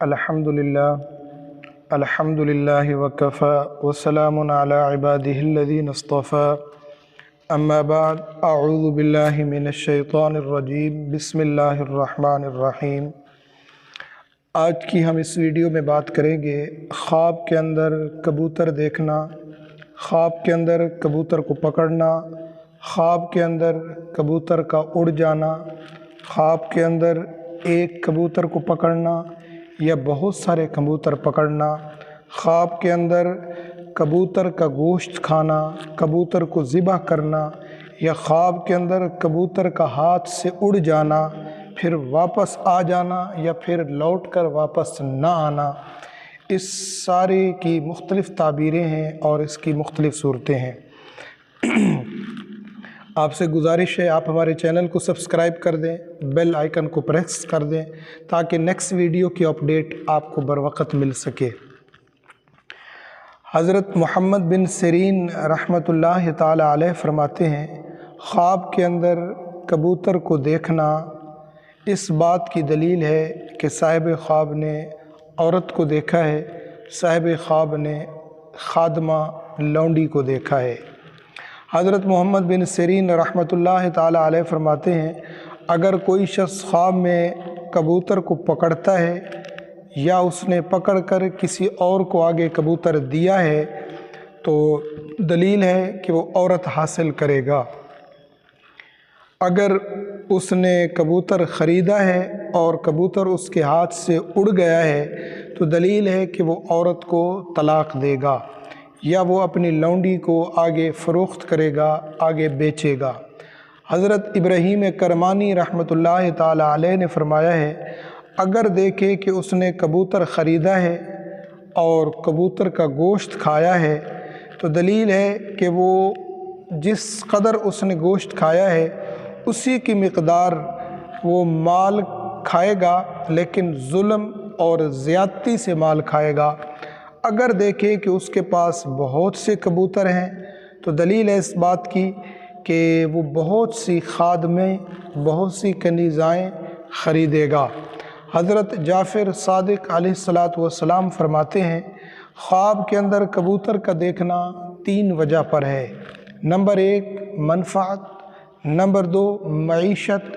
अल्हम्दुलिल्लाहि वकफ़ा वस्सलामुन अला इबादिहिल्लज़ीना इस्तफ़ा अम्मा बाद अऊज़ु बिल्लाहि मिनश शैतानिर रजीम बिस्मिल्लाहिर रहमानिर रहीम। आज की हम इस वीडियो में बात करेंगे ख्वाब के अंदर कबूतर देखना, ख्वाब के अंदर कबूतर को पकड़ना, ख्वाब के अंदर कबूतर का उड़ जाना, ख्वाब के अंदर एक कबूतर को पकड़ना या बहुत सारे कबूतर पकड़ना, ख्वाब के अंदर कबूतर का गोश्त खाना, कबूतर को ज़िबह करना या ख्वाब के अंदर कबूतर का हाथ से उड़ जाना फिर वापस आ जाना या फिर लौट कर वापस ना आना, इस सारे की मुख्तलिफ़ ताबीरें हैं और इसकी मुख्तलिफ़ सूरतें हैं। आपसे गुजारिश है आप हमारे चैनल को सब्सक्राइब कर दें, बेल आइकन को प्रेस कर दें ताकि नेक्स्ट वीडियो की अपडेट आपको बर वक्त मिल सके। हज़रत मोहम्मद बिन सिरीन रहमतुल्लाह ताला अलैह फरमाते हैं, ख्वाब के अंदर कबूतर को देखना इस बात की दलील है कि साहिब ख्वाब ने औरत को देखा है, साहिब ख्वाब ने खादमा लौंडी को देखा है। हज़रत मोहम्मद बिन सिरीन रहमतुल्लाह ताला अलैह फरमाते हैं, अगर कोई शख्स ख्वाब में कबूतर को पकड़ता है या उसने पकड़ कर किसी और को आगे कबूतर दिया है तो दलील है कि वो औरत हासिल करेगा। अगर उसने कबूतर ख़रीदा है और कबूतर उसके हाथ से उड़ गया है तो दलील है कि वो औरत को तलाक़ देगा या वो अपनी लौंडी को आगे फ़रोख्त करेगा, आगे बेचेगा। हज़रत इब्राहीम करमानी रहमतुल्लाह ताला अलैह ने फरमाया है, अगर देखे कि उसने कबूतर ख़रीदा है और कबूतर का गोश्त खाया है तो दलील है कि वो जिस कदर उसने गोश्त खाया है उसी की मिक़दार वो माल खाएगा, लेकिन जुल्म और ज़्यादती से माल खाएगा। अगर देखे कि उसके पास बहुत से कबूतर हैं तो दलील है इस बात की कि वो बहुत सी खादमें, बहुत सी कनीज़ाएँ ख़रीदेगा। हज़रत जाफ़र सादिक़ अलैहिस्सलातु वस्सलाम फरमाते हैं, ख्वाब के अंदर कबूतर का देखना 3 वजह पर है। नंबर 1 मनफ़ात, नंबर 2 मईशत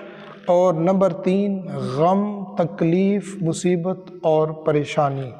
और नंबर 3 गम, तकलीफ़, मुसीबत और परेशानी।